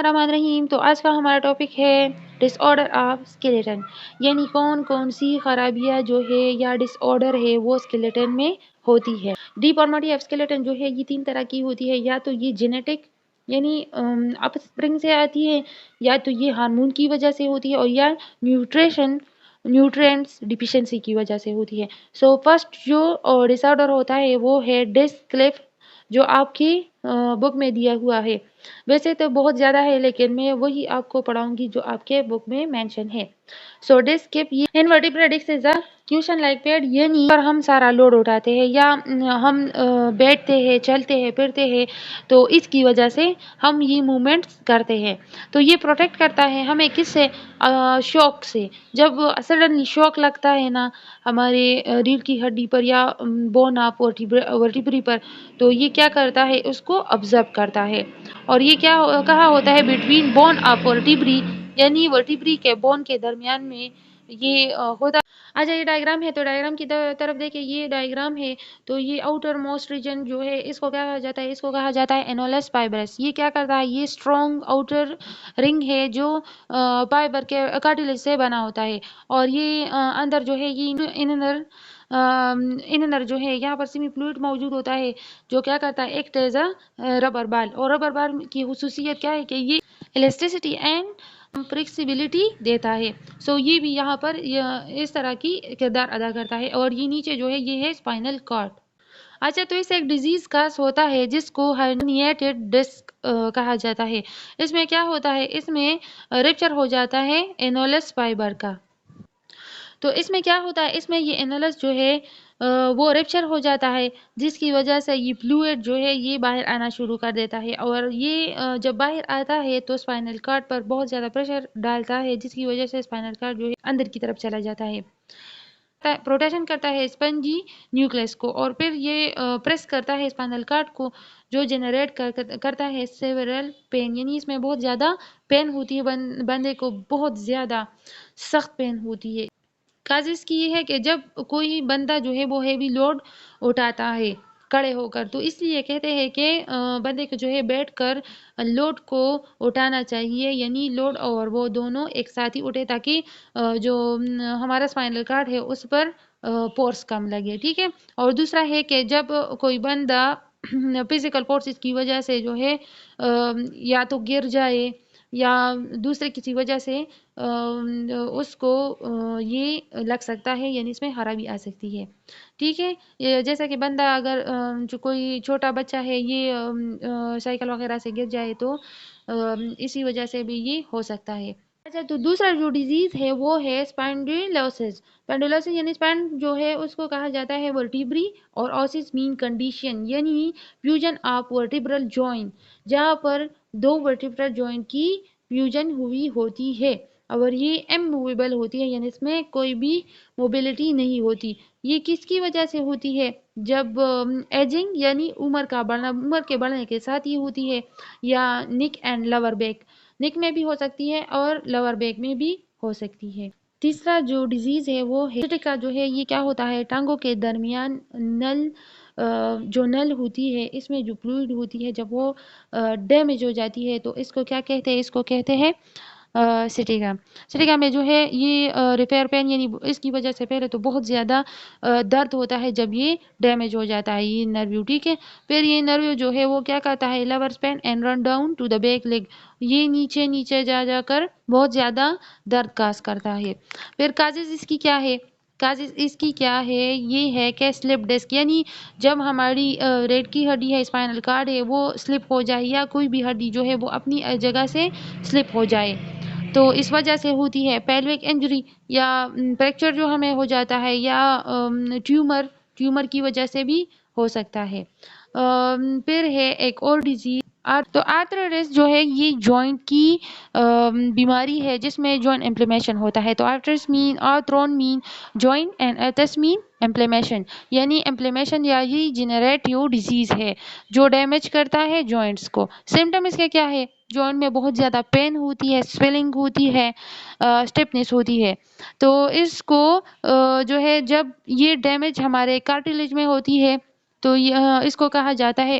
الرحمن الرحیم. تو آج کا ہمارا ٹاپک ہے ڈس آرڈر آف اسکیلیٹن، یعنی کون کون سی خرابیاں جو ہے یا ڈس آرڈر ہے وہ اسکیلیٹن میں ہوتی ہے. ڈیفارمیٹی آف اسکیلیٹن جو ہے یہ 3 طرح کی ہوتی ہے. یا تو یہ جینیٹک یعنی اپ اسپرنگ سے آتی ہے، یا تو یہ ہارمون کی وجہ سے ہوتی ہے، اور یا نیوٹرینٹس ڈیفیشنسی کی وجہ سے ہوتی ہے. سو فرسٹ جو ڈس آرڈر ہوتا ہے وہ ہے ڈسکلیف، جو آپ کی بک میں دیا ہوا ہے. ویسے تو بہت زیادہ ہے لیکن میں وہی آپ کو پڑھاؤں گی جو آپ کے بک میں مینشن ہے. سو ڈسکیپ intervertebral disc is a cushion like pad, یعنی پر ہم سارا لوڈ اٹھاتے ہیں یا ہم بیٹھتے ہیں، چلتے ہیں، پھرتے ہیں، تو اس کی وجہ سے ہم یہ موومنٹس کرتے ہیں. تو یہ پروٹیکٹ کرتا ہے ہمیں کس سے؟ شوک سے. جب سڈنلی شوک لگتا ہے نا ہمارے ریڑھ کی ہڈی پر یا بون آف ورٹیبری پر، تو یہ کیا کرتا ہے؟ اس کو ابزرو کرتا ہے. اور یہ کیا کہا ہوتا ہے؟ بٹوین بون آف ورٹیبری، یعنی ورٹیبری کے بون کے درمیان میں یہ ہوتا. اچھا یہ ڈائیگرام ہے، تو ڈائیگرام کی طرف دیکھیں. یہ ڈائیگرام ہے تو یہ آؤٹر موسٹ ریجن جو ہے اس کو کیا کہا جاتا ہے؟ اس کو کہا جاتا ہے اینولس فائبرس. یہ کیا کرتا ہے؟ یہ اسٹرانگ آؤٹر رنگ ہے جو فائبر کے کارٹیلیج سے بنا ہوتا ہے. اور یہ اندر جو ہے یہ انر جو ہے یہاں پر سیمی فلوئڈ موجود ہوتا ہے جو کیا کرتا ہے؟ ایک ایز اے ربر بال. اور ربر بال کی خصوصیت کیا ہے کہ یہ الاسٹیسٹی اینڈ فلیکسیبلٹی دیتا ہے. سو یہ بھی یہاں پر اس طرح کی کردار ادا کرتا ہے. اور یہ نیچے جو ہے یہ ہے اسپائنل کارڈ. اچھا تو اس ایک ڈیزیز کاز ہوتا ہے جس کو ہرنیٹڈ ڈسک کہا جاتا ہے. اس میں کیا ہوتا ہے؟ اس میں ریپچر ہو جاتا ہے اینولس فائبر کا. تو اس میں کیا ہوتا ہے؟ اس میں یہ اینولس جو ہے وہ ریپچر ہو جاتا ہے، جس کی وجہ سے یہ فلوئڈ جو ہے یہ باہر آنا شروع کر دیتا ہے. اور یہ جب باہر آتا ہے تو اسپائنل کارڈ پر بہت زیادہ پریشر ڈالتا ہے، جس کی وجہ سے اسپائنل کارڈ جو ہے اندر کی طرف چلا جاتا ہے. پروٹیکشن کرتا ہے اسپنجی نیوکلس کو، اور پھر یہ پریس کرتا ہے اسپائنل کارڈ کو، جو جنریٹ کرتا ہے سیورل پین. یعنی اس میں بہت زیادہ پین ہوتی ہے، بندے کو بہت زیادہ سخت پین ہوتی ہے. کازز کی یہ ہے کہ جب کوئی بندہ جو ہے وہ ہیوی لوڈ اٹھاتا ہے کھڑے ہو کر، تو اس لیے کہتے ہیں کہ بندے کو جو ہے بیٹھ کر لوڈ کو اٹھانا چاہیے، یعنی لوڈ اور وہ دونوں ایک ساتھ ہی اٹھے تاکہ جو ہمارا اسپائنل کارڈ ہے اس پر فورس کم لگے. ٹھیک ہے. اور دوسرا ہے کہ جب کوئی بندہ فزیکل فورسز کی وجہ سے جو ہے یا تو گر جائے یا دوسرے کسی وجہ سے اس کو یہ لگ سکتا ہے، یعنی اس میں خرابی آ سکتی ہے. ٹھیک ہے. جیسا کہ بندہ اگر جو کوئی چھوٹا بچہ ہے یہ سائیکل وغیرہ سے گر جائے تو اسی وجہ سے بھی یہ ہو سکتا ہے. اچھا تو دوسرا جو ڈیزیز ہے وہ ہے اسپینڈیلوسس. اسپینڈیلوسس یعنی اسپینڈ جو ہے اس کو کہا جاتا ہے ورٹیبری، اور اوسس مین کنڈیشن یعنی فیوژن آف ورٹیبرل جوائنٹ، جہاں پر 2 ورٹیبرل جوائنٹ کی فیوژن ہوئی ہوتی ہے، اور یہ اموویبل ہوتی ہے، یعنی اس میں کوئی بھی موبیلٹی نہیں ہوتی. یہ کس کی وجہ سے ہوتی ہے؟ جب ایجنگ یعنی عمر کے بڑھنے کے ساتھ یہ ہوتی ہے. یا نیک اینڈ لور بیک، نیک میں بھی ہو سکتی ہے اور لور بیک میں بھی ہو سکتی ہے. تیسرا جو ڈیزیز ہے وہ ہے سٹیکا. جو ہے یہ کیا ہوتا ہے؟ ٹانگوں کے درمیان جو نل ہوتی ہے اس میں جو فلوئڈ ہوتی ہے جب وہ ڈیمیج ہو جاتی ہے تو اس کو کیا کہتے ہیں؟ اس کو کہتے ہیں سٹیکا. سٹیکا میں جو ہے یہ ریپیئر پین، یعنی اس کی وجہ سے پہلے تو بہت زیادہ درد ہوتا ہے جب یہ ڈیمیج ہو جاتا ہے یہ نرو. ٹھیک ہے. پھر یہ نرو جو ہے وہ کیا کرتا ہے؟ Lower spine and run down to the back leg. یہ نیچے جا کر بہت زیادہ درد کاز کرتا ہے. پھر کازز اس کی کیا ہے؟ کازز اس کی کیا ہے؟ یہ ہے کہ سلپ ڈسک، یعنی جب ہماری ریڑھ کی ہڈی ہے، اسپائنل کارڈ ہے، وہ سلپ ہو جائے یا کوئی بھی ہڈی جو ہے وہ اپنی جگہ سے سلپ ہو جائے تو اس وجہ سے ہوتی ہے. پیلوک انجری یا فریکچر جو ہمیں ہو جاتا ہے، یا ٹیومر کی وجہ سے بھی ہو سکتا ہے. پھر ہے ایک اور ڈیزیز تو آرتھرائٹس جو ہے یہ جوائنٹ کی بیماری ہے جس میں جوائنٹ انفلیمیشن ہوتا ہے. تو arthron mean joint and itis mean inflammation, یعنی انفلیمیشن یا یہ جنریٹیو ڈیزیز ہے جو ڈیمیج کرتا ہے جوائنٹس کو. سمٹم اس کے کیا ہے؟ جوائنٹ میں بہت زیادہ پین ہوتی ہے، سویلنگ ہوتی ہے، اسٹیفنس ہوتی ہے. تو اس کو جو ہے جب یہ ڈیمیج ہمارے کارٹیلیج میں ہوتی ہے تو اس کو کہا جاتا ہے